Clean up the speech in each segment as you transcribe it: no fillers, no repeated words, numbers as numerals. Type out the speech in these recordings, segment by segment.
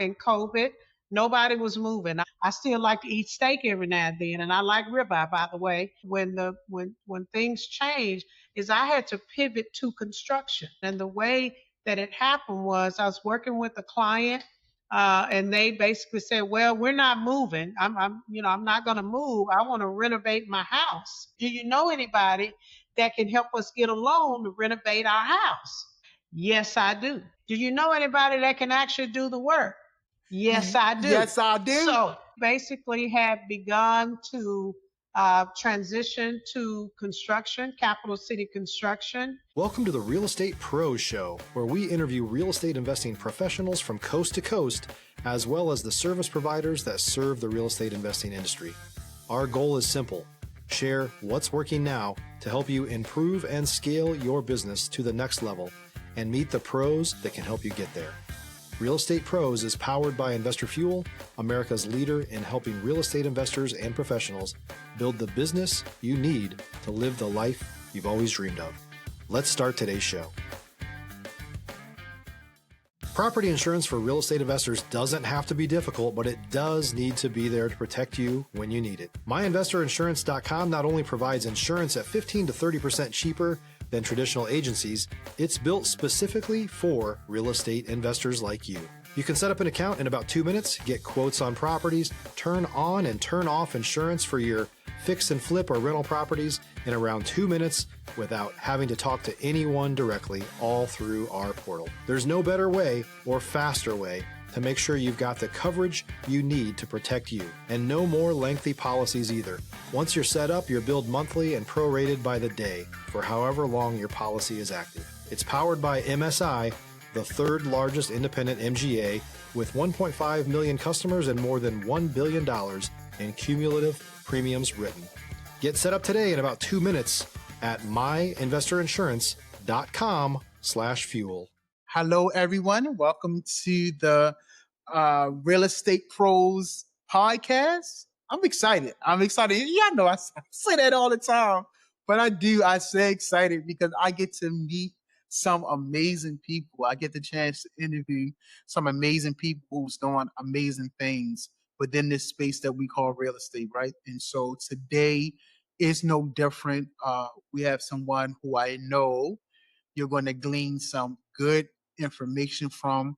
in COVID, nobody was moving. I still like to eat steak every now and then, and I like ribeye, by the way. When things changed, is I had to pivot to construction, and the way that it happened was I was working with a client. And they basically said, "Well, we're not moving. I'm not going to move. I want to renovate my house. Do you know anybody that can help us get a loan to renovate our house?" Yes, I do. Do you know anybody that can actually do the work? Yes, I do. Yes, I do. So basically, have begun to transition to construction, capital city construction. Welcome to the Real Estate Pros Show, where we interview real estate investing professionals from coast to coast, as well as the service providers that serve the real estate investing industry. Our goal is simple: share what's working now to help you improve and scale your business to the next level and meet the pros that can help you get there. Real Estate Pros is powered by Investor Fuel, America's leader in helping real estate investors and professionals build the business you need to live the life you've always dreamed of. Let's start today's show. Property insurance for real estate investors doesn't have to be difficult, but it does need to be there to protect you when you need it. MyInvestorInsurance.com not only provides insurance at 15 to 30% cheaper than traditional agencies, it's built specifically for real estate investors like you. You can set up an account in about 2 minutes, get quotes on properties, turn on and turn off insurance for your fix and flip or rental properties in around 2 minutes without having to talk to anyone directly, all through our portal. There's no better way or faster way to make sure you've got the coverage you need to protect you, and no more lengthy policies either. Once you're set up, you're billed monthly and prorated by the day for however long your policy is active. It's powered by MSI, the third largest independent MGA, with 1.5 million customers and more than $1 billion in cumulative premiums written. Get set up today in about 2 minutes at myinvestorinsurance.com/fuel. Hello, everyone. Welcome to the Real Estate Pros podcast. I'm excited. Y'all know I say that all the time, but I say excited because I get to meet some amazing people. I get the chance to interview some amazing people who's doing amazing things within this space that we call real estate, right? And so today is no different. We have someone who I know you're going to glean some good information from,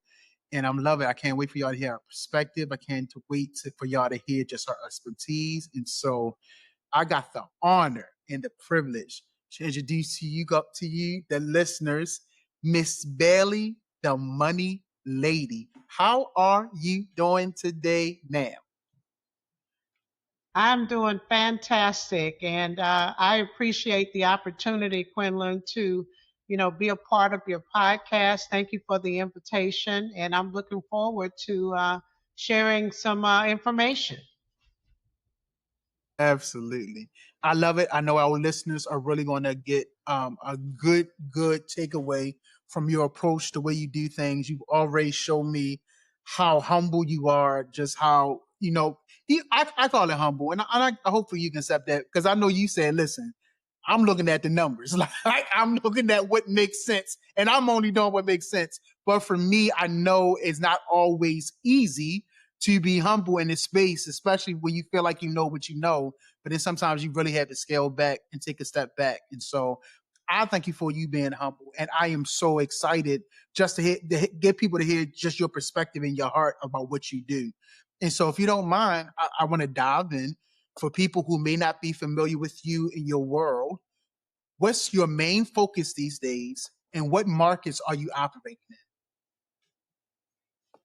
and I'm loving it. I can't wait for y'all to hear our perspective. I can't wait for y'all to hear just our expertise. And so I got the honor and the privilege to introduce to you, the listeners, Miss Bailey, the money lady. How are you doing today, ma'am? I'm doing fantastic, and I appreciate the opportunity, Quentin, to be a part of your podcast. Thank you for the invitation, and I'm looking forward to sharing some information. Absolutely. I love it. I know our listeners are really going to get a good takeaway from your approach, the way you do things. You've already shown me how humble you are, just how, I call it humble. And I hopefully you can accept that, because I know you said, listen, I'm looking at the numbers. Like I'm looking at what makes sense, and I'm only doing what makes sense. But for me, I know it's not always easy to be humble in this space, especially when you feel like you know what you know. But then sometimes you really have to scale back and take a step back. And so I thank you for you being humble. And I am so excited just to get people to hear just your perspective and your heart about what you do. And so if you don't mind, I want to dive in for people who may not be familiar with you in your world. What's your main focus these days, and what markets are you operating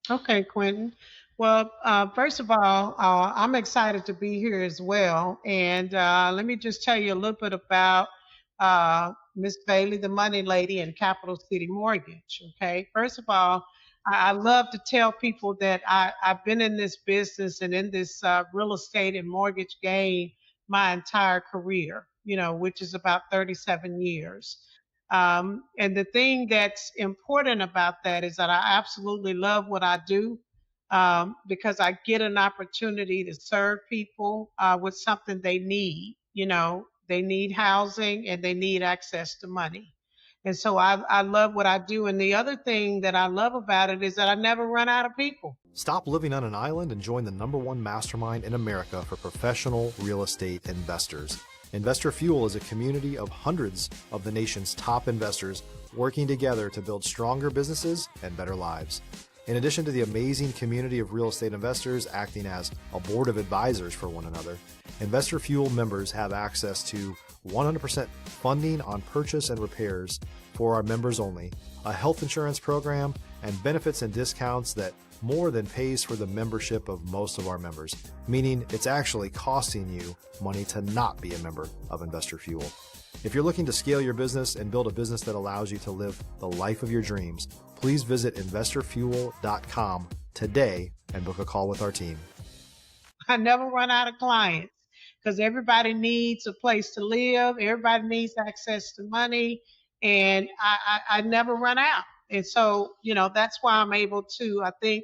in? Okay, Quentin. Well, first of all, I'm excited to be here as well. And let me just tell you a little bit about Miss Bailey, the money lady, and Capital City Mortgage. Okay, first of all, I love to tell people that I've been in this business and in this real estate and mortgage game my entire career, which is about 37 years. And the thing that's important about that is that I absolutely love what I do, because I get an opportunity to serve people with something they need. They need housing and they need access to money. And so I love what I do. And the other thing that I love about it is that I never run out of people. Stop living on an island and join the #1 mastermind in America for professional real estate investors. Investor Fuel is a community of hundreds of the nation's top investors working together to build stronger businesses and better lives. In addition to the amazing community of real estate investors acting as a board of advisors for one another, Investor Fuel members have access to 100% funding on purchase and repairs for our members only, a health insurance program, and benefits and discounts that more than pays for the membership of most of our members, meaning it's actually costing you money to not be a member of Investor Fuel. If you're looking to scale your business and build a business that allows you to live the life of your dreams, please visit investorfuel.com today and book a call with our team. I never run out of clients because everybody needs a place to live. Everybody needs access to money, and I never run out. And so, that's why I'm able to, I think,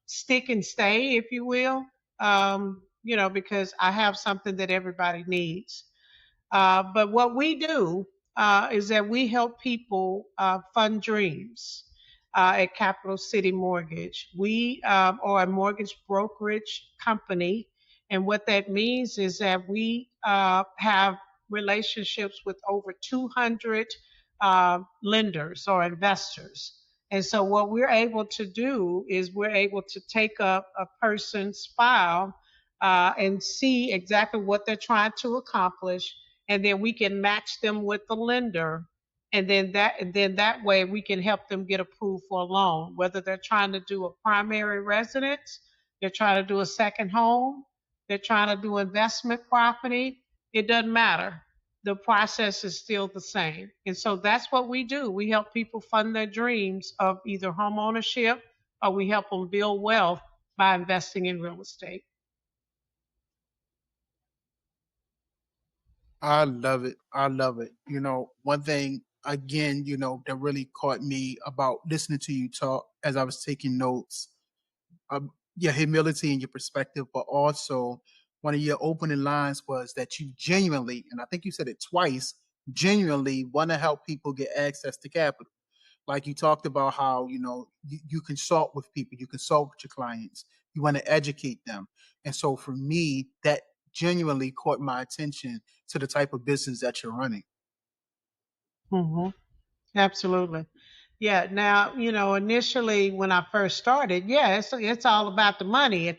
stick and stay, if you will, because I have something that everybody needs. But what we do is that we help people fund dreams at Capital City Mortgage. We are a mortgage brokerage company. And what that means is that we have relationships with over 200 lenders or investors. And so, what we're able to do is we're able to take up a person's file and see exactly what they're trying to accomplish, and then we can match them with the lender, and then that way we can help them get approved for a loan, whether they're trying to do a primary residence, they're trying to do a second home, they're trying to do investment property. It doesn't matter. The process is still the same. And so that's what we do. We help people fund their dreams of either home ownership, or we help them build wealth by investing in real estate. I love it. I love it. One thing again, that really caught me about listening to you talk as I was taking notes, your humility and your perspective, but also one of your opening lines was that you genuinely, and I think you said it twice, genuinely want to help people get access to capital. Like you talked about how, you consult with people, you consult with your clients, you want to educate them. And so for me, that genuinely caught my attention to the type of business that you're running. Hmm. Absolutely. Yeah. Now, initially when I first started, yeah, it's all about the money.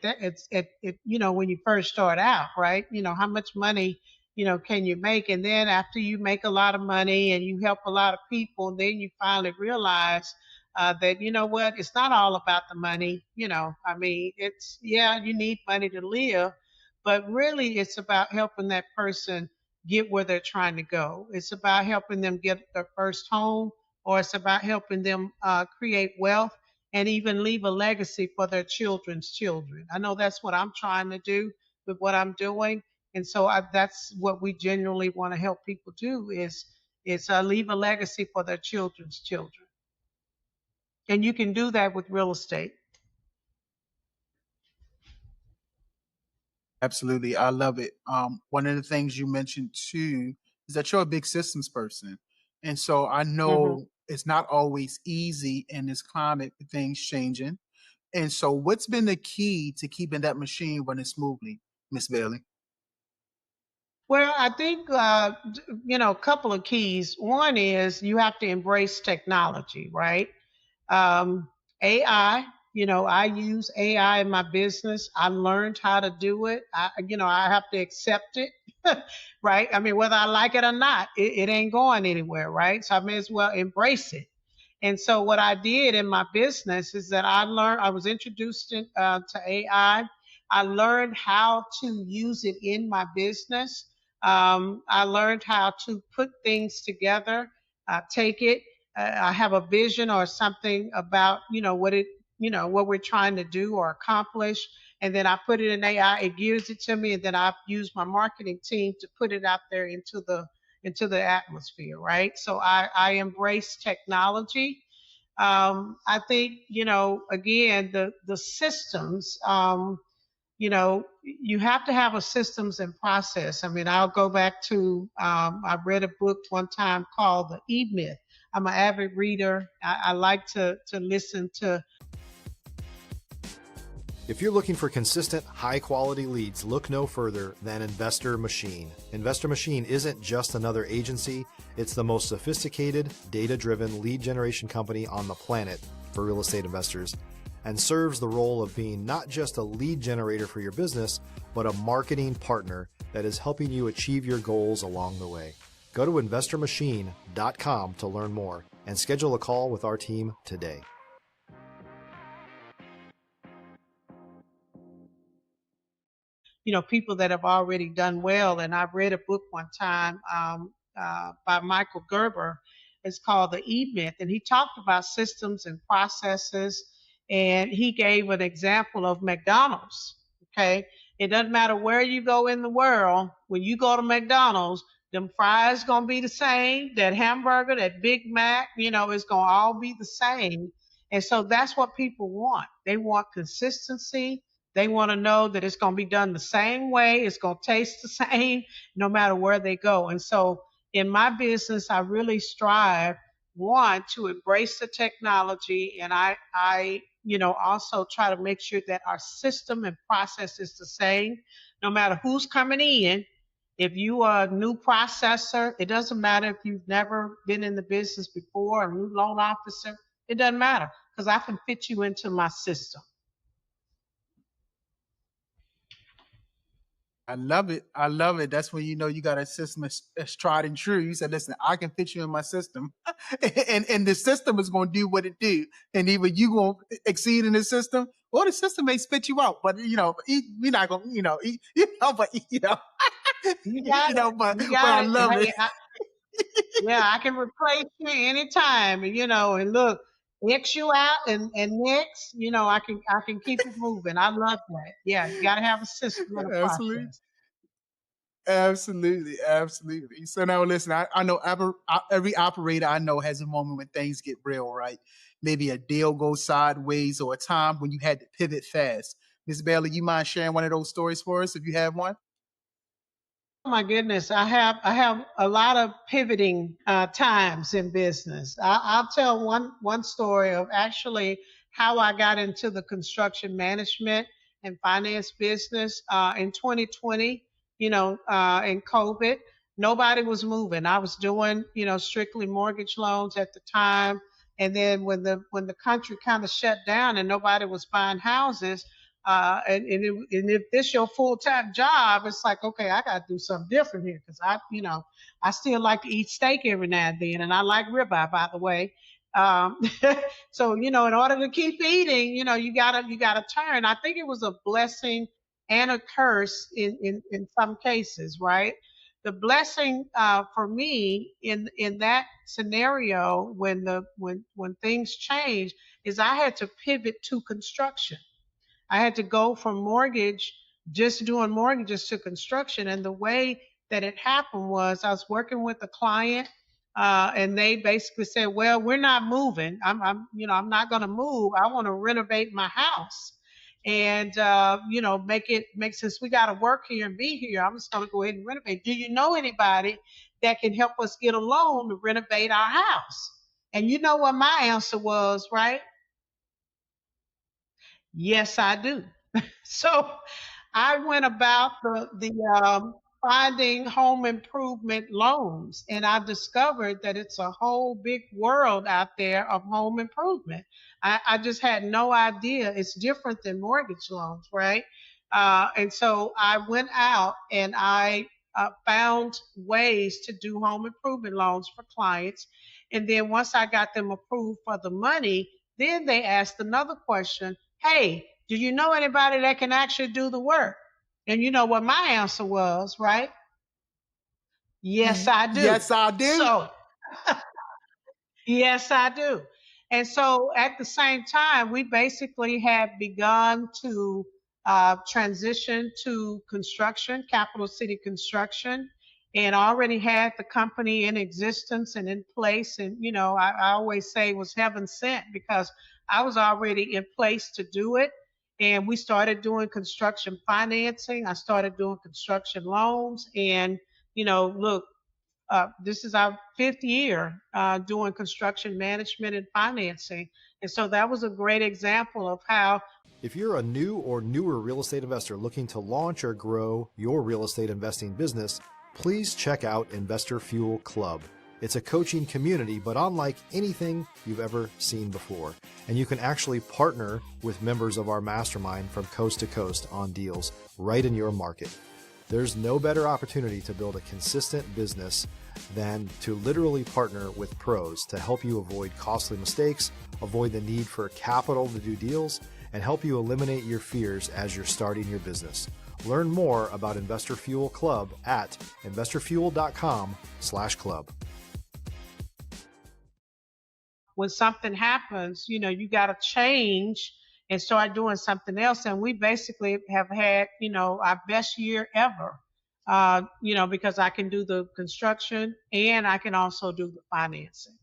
When you first start out, right? How much money, can you make? And then after you make a lot of money and you help a lot of people, then you finally realize that, what, it's not all about the money. I mean, yeah, you need money to live, but really it's about helping that person get where they're trying to go. It's about helping them get their first home, or it's about helping them create wealth and even leave a legacy for their children's children. I know that's what I'm trying to do with what I'm doing. And so that's what we genuinely want to help people do is leave a legacy for their children's children. And you can do that with real estate. Absolutely. I love it. One of the things you mentioned too is that you're a big systems person. And so I Hmm. know it's not always easy in this climate with things changing. And so what's been the key to keeping that machine running smoothly, Miss Bailey? Well, I think, a couple of keys. One is you have to embrace technology, right? Um, AI, I use AI in my business. I learned how to do it. I have to accept it, right? I mean, whether I like it or not, it ain't going anywhere, right? So I may as well embrace it. And so what I did in my business is that I was introduced to AI. I learned how to use it in my business. I learned how to put things together, take it. I have a vision or something about, what we're trying to do or accomplish. And then I put it in AI, it gives it to me. And then I use my marketing team to put it out there into the atmosphere, right? So I embrace technology. I think, again, the systems, you have to have a systems and process. I mean, I'll go back to, I read a book one time called The E Myth. I'm an avid reader. I like to listen to. If you're looking for consistent, high quality leads, look no further than Investor Machine. Investor Machine isn't just another agency, it's the most sophisticated, data driven lead generation company on the planet for real estate investors, and serves the role of being not just a lead generator for your business, but a marketing partner that is helping you achieve your goals along the way. Go to investormachine.com to learn more and schedule a call with our team today. People that have already done well. And I read a book one time by Michael Gerber. It's called The E Myth. And he talked about systems and processes. And he gave an example of McDonald's. Okay. It doesn't matter where you go in the world. When you go to McDonald's, them fries gonna be the same. That hamburger, that Big Mac, it's gonna all be the same. And so that's what people want. They want consistency. They want to know that it's going to be done the same way. It's going to taste the same no matter where they go. And so in my business, I really strive, one, to embrace the technology. And I also try to make sure that our system and process is the same no matter who's coming in. If you are a new processor, it doesn't matter if you've never been in the business before, a new loan officer, it doesn't matter because I can fit you into my system. I love it. I love it. That's when you know you got a system that's tried and true. You said, listen, I can fit you in my system. and the system is going to do what it do. And either you going to exceed in the system or the system may spit you out. But, we're not going to, You got it. You but I got it. love it. Hey, yeah, I can replace you anytime, and look, X you out and next, I can keep it moving. I love that. Yeah, you gotta have a system and a Absolutely. process. Absolutely, absolutely. So now, listen, I know every operator I know has a moment when things get real, right? Maybe a deal goes sideways or a time when you had to pivot fast. Miss Bailey, you mind sharing one of those stories for us if you have one? Oh my goodness, I have a lot of pivoting times in business. I'll tell one story of actually how I got into the construction management and finance business in 2020. In COVID, nobody was moving. I was doing strictly mortgage loans at the time, and then when the country kind of shut down and nobody was buying houses, and if this your full time job, it's like, okay, I got to do something different here because I still like to eat steak every now and then, and I like ribeye, by the way. Um, so in order to keep eating, you gotta turn. I think it was a blessing and a curse in some cases, right? The blessing for me in that scenario when things changed is I had to pivot to construction. I had to go from mortgage, just doing mortgages to construction. And the way that it happened was I was working with a client, and they basically said, "Well, we're not moving. I'm not going to move. I want to renovate my house, and make since we got to work here and be here. I'm just going to go ahead and renovate. Do you know anybody that can help us get a loan to renovate our house?" And you know what my answer was, right? Yes, I do. So I went about the finding home improvement loans, and I discovered that it's a whole big world out there of home improvement. I just had no idea. It's different than mortgage loans, right? And so I went out and I found ways to do home improvement loans for clients. And then once I got them approved for the money, then they asked another question. Hey, do you know anybody that can actually do the work? And you know what my answer was, right? Yes, I do. Yes, I do. So yes, I do. And so at the same time, we basically had begun to transition to construction, capital city construction, and already had the company in existence and in place. And, I always say it was heaven sent because I was already in place to do it. And we started doing construction financing. I started doing construction loans. And, look, this is our fifth year doing construction management and financing. And so that was a great example of how. If you're a new or newer real estate investor looking to launch or grow your real estate investing business, please check out Investor Fuel Club. It's a coaching community, but unlike anything you've ever seen before. And you can actually partner with members of our mastermind from coast to coast on deals right in your market. There's no better opportunity to build a consistent business than to literally partner with pros to help you avoid costly mistakes, avoid the need for capital to do deals, and help you eliminate your fears as you're starting your business. Learn more about Investor Fuel Club at investorfuel.com/club. When something happens, you got to change and start doing something else. And we basically have had, our best year ever, because I can do the construction and I can also do the financing.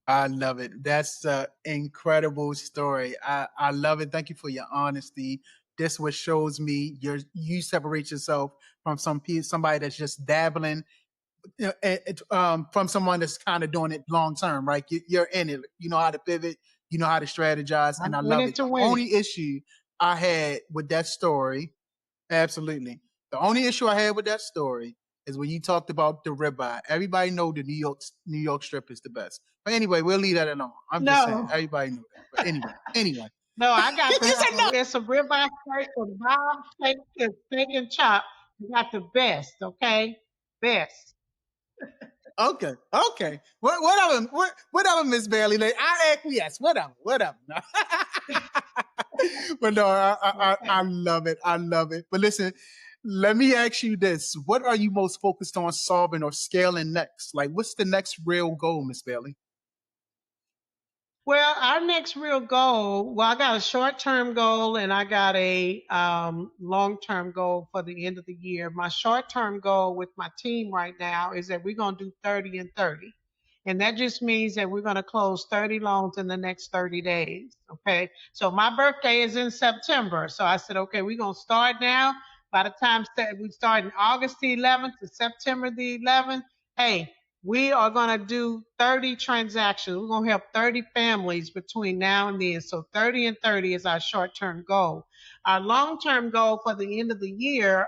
I love it. That's an incredible story. I love it. Thank you for your honesty. This what shows me you separate yourself from somebody that's just dabbling, from someone that's kind of doing it long term, right? You're in it. You know how to pivot. You know how to strategize, and I'm I in love it it. to The win it. only issue I had with that story, absolutely, the only issue I had with that story is when you talked about the ribeye. Everybody know the New York strip is the best. But anyway, we'll leave that alone. I'm just saying, No, everybody know that. But anyway. no, I got You said no. it's a ribeye steak with Bob steak and steak and chop. You got the best, okay? Best. Okay, okay. Whatever, whatever, Miss Bailey. Like, I acquiesce. Whatever. No. But no, I Okay. love it. I love it. But listen, let me ask you this: what are you most focused on solving or scaling next? Like, what's the next real goal, Miss Bailey? Well, our next real goal, well, I got a short term goal and I got a long term goal for the end of the year. My short term goal with my team right now is that we're going to do 30 and 30. And that just means that we're going to close 30 loans in the next 30 days. Okay. So my birthday is in September. So I said, okay, we're going to start now. By the time we start in August the 11th to September the 11th, hey, we are going to do 30 transactions. We're going to help 30 families between now and then. So 30 and 30 is our short term goal. Our long term goal for the end of the year,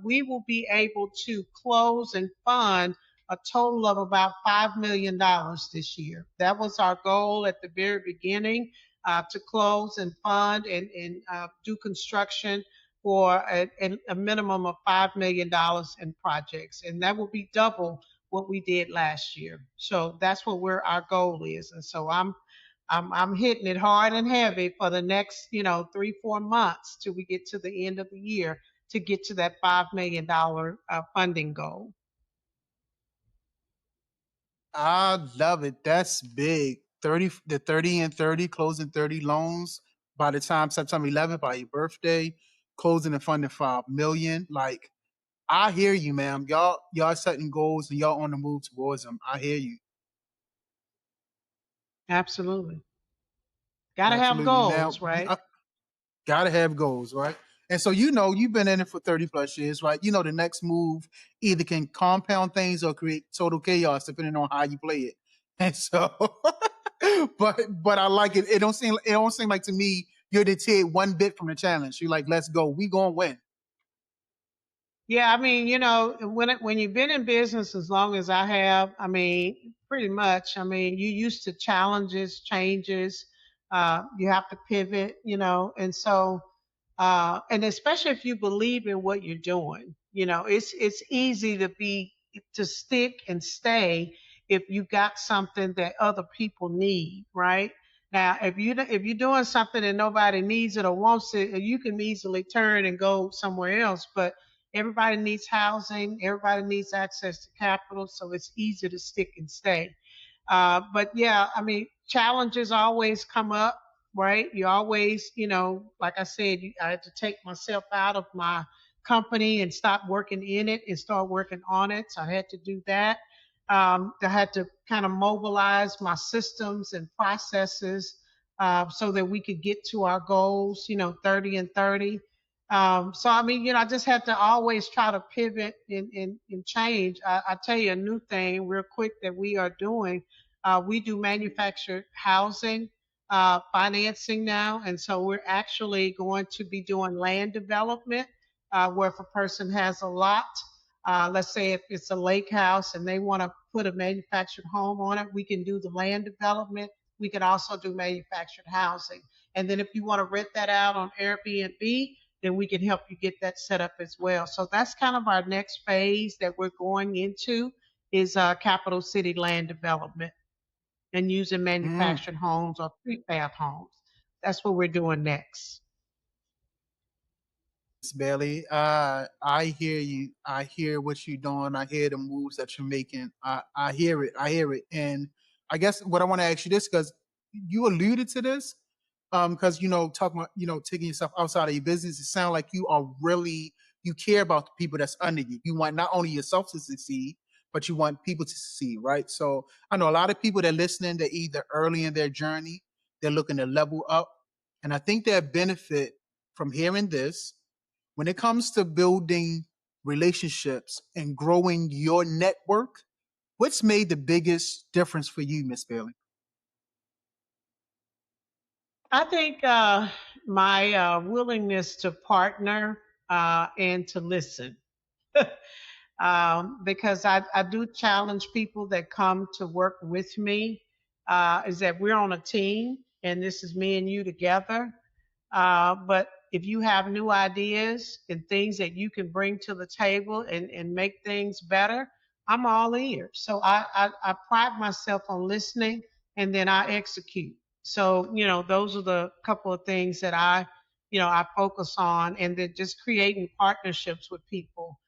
we will be able to close and fund a total of about $5 million this year. That was our goal at the very beginning, to close and fund and do construction for a minimum of $5 million in projects. And that will be double what we did last year. So that's what our goal is. And so I'm hitting it hard and heavy for the next, 3-4 months till we get to the end of the year to get to that $5 million funding goal. I love it. That's big. 30 and 30, closing 30 loans by the time September 11th, by your birthday, closing and funding 5 million. Like, I hear you, ma'am. Y'all setting goals and y'all on the move towards them. I hear you. Absolutely. Got to have Absolutely. Now, goals, right? gotta have goals, right? And so you've been in it for 30 plus years, right? You know the next move either can compound things or create total chaos depending on how you play it. And so but I like it. It don't seem like to me you're deterred one bit from the challenge. You're like, let's go. We gonna win. Yeah, I mean, when you've been in business as long as I have, I mean, pretty much. I mean, you used to challenges, changes. You have to pivot, and so, and especially if you believe in what you're doing, it's easy to stick and stay if you got something that other people need, right? Now, if you're doing something and nobody needs it or wants it, you can easily turn and go somewhere else, but everybody needs housing. Everybody needs access to capital, so it's easy to stick and stay. But yeah, I mean, challenges always come up, right? You always, like I said, I had to take myself out of my company and stop working in it and start working on it. So I had to do that. I had to kind of mobilize my systems and processes so that we could get to our goals, 30 and 30. So, I mean, I just had to always try to pivot and change. I tell you a new thing real quick that we are doing. We do manufactured housing financing now. And so we're actually going to be doing land development where if a person has a lot, let's say if it's a lake house and they want to put a manufactured home on it, we can do the land development. We can also do manufactured housing. And then if you want to rent that out on Airbnb, then we can help you get that set up as well. So that's kind of our next phase that we're going into is capital city land development and using Mm. manufactured homes or prefab homes. That's what we're doing next. Miss Bailey, I hear you. I hear what you're doing. I hear the moves that you're making. I hear it. I hear it. And I guess what I want to ask you this, because you alluded to this, because talking about taking yourself outside of your business, it sounds like you are really you care about the people that's under you. You want not only yourself to succeed, but you want people to succeed, right? So I know a lot of people that are listening. They're either early in their journey, they're looking to level up, and I think they benefit from hearing this when it comes to building relationships and growing your network. What's made the biggest difference for you, Miss Bailey? I think my willingness to partner and to listen. Because I do challenge people that come to work with me is that we're on a team and this is me and you together. But if you have new ideas and things that you can bring to the table and make things better, I'm all ears. So I pride myself on listening and then I execute. So, those are the couple of things that I focus on and then just creating partnerships with people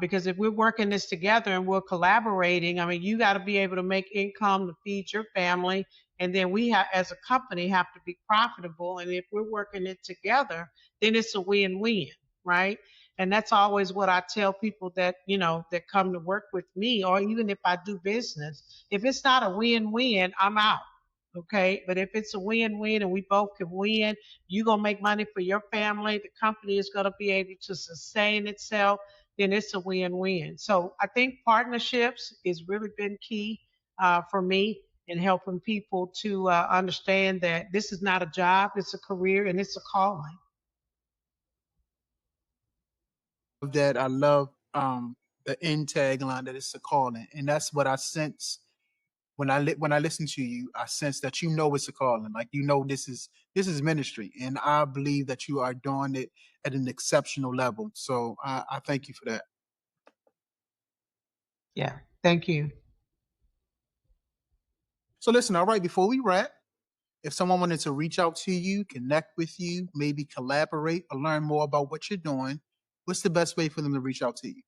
because if we're working this together and we're collaborating, I mean, you got to be able to make income to feed your family, and then we have, as a company, have to be profitable. And if we're working it together, then it's a win-win, right? And that's always what I tell people that come to work with me, or even if I do business. If it's not a win-win, I'm out. Okay, but if it's a win-win and we both can win, you're gonna make money for your family. The company is gonna be able to sustain itself then it's a win-win. So I think partnerships has really been key for me in helping people to understand that this is not a job, it's a career, and it's a calling. That I love the end tagline that it's a calling, and that's what I sense when when I listen to you. I sense that it's a calling, like this is ministry, and I believe that you are doing it at an exceptional level. So I thank you for that. Yeah. Thank you. So listen, all right, before we wrap, if someone wanted to reach out to you, connect with you, maybe collaborate or learn more about what you're doing, what's the best way for them to reach out to you?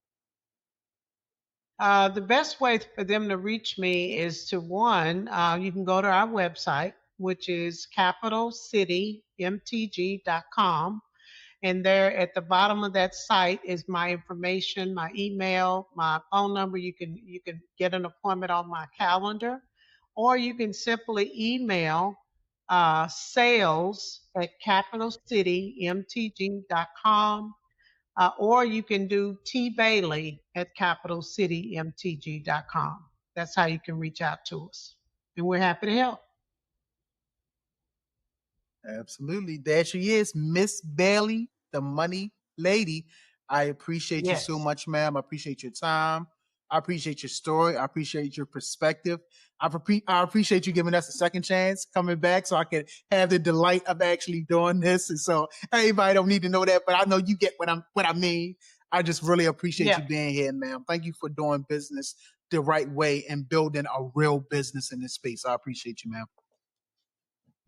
The best way for them to reach me is to one, you can go to our website, which is capitalcitymtg.com. And there at the bottom of that site is my information, my email, my phone number. You can get an appointment on my calendar, or you can simply email sales at capitalcitymtg.com, or you can do T Bailey at capitalcitymtg.com. That's how you can reach out to us, and we're happy to help. Absolutely. There she is, Miss Bailey, the money lady. I appreciate you so Yes. much, ma'am. I appreciate your time. I appreciate your story. I appreciate your perspective. I appreciate you giving us a second chance coming back so I can have the delight of actually doing this. And so everybody don't need to know that, but I know you get what I mean. I just really appreciate Yeah. you being here, ma'am. Thank you for doing business the right way and building a real business in this space. I appreciate you, ma'am.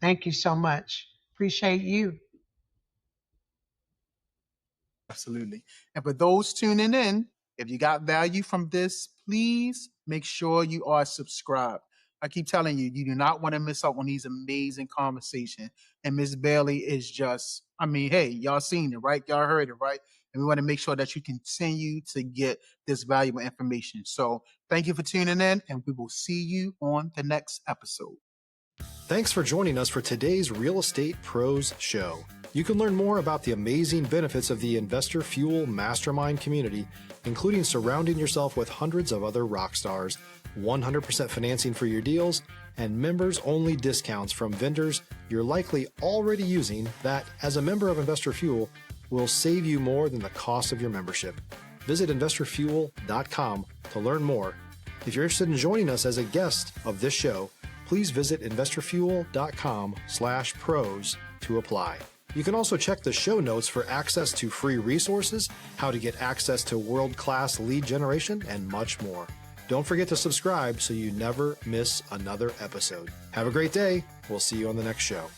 Thank you so much. Appreciate you. Absolutely. And for those tuning in, if you got value from this, please make sure you are subscribed. I keep telling you, you do not want to miss out on these amazing conversations. And Miss Bailey is just, I mean, hey, y'all seen it, right? Y'all heard it, right? And we want to make sure that you continue to get this valuable information. So thank you for tuning in, and we will see you on the next episode. Thanks for joining us for today's Real Estate Pros Show. You can learn more about the amazing benefits of the Investor Fuel Mastermind community, including surrounding yourself with hundreds of other rock stars, 100% financing for your deals, and members-only discounts from vendors you're likely already using that, as a member of Investor Fuel, will save you more than the cost of your membership. Visit investorfuel.com to learn more. If you're interested in joining us as a guest of this show, please visit investorfuel.com/pros to apply. You can also check the show notes for access to free resources, how to get access to world-class lead generation, and much more. Don't forget to subscribe so you never miss another episode. Have a great day. We'll see you on the next show.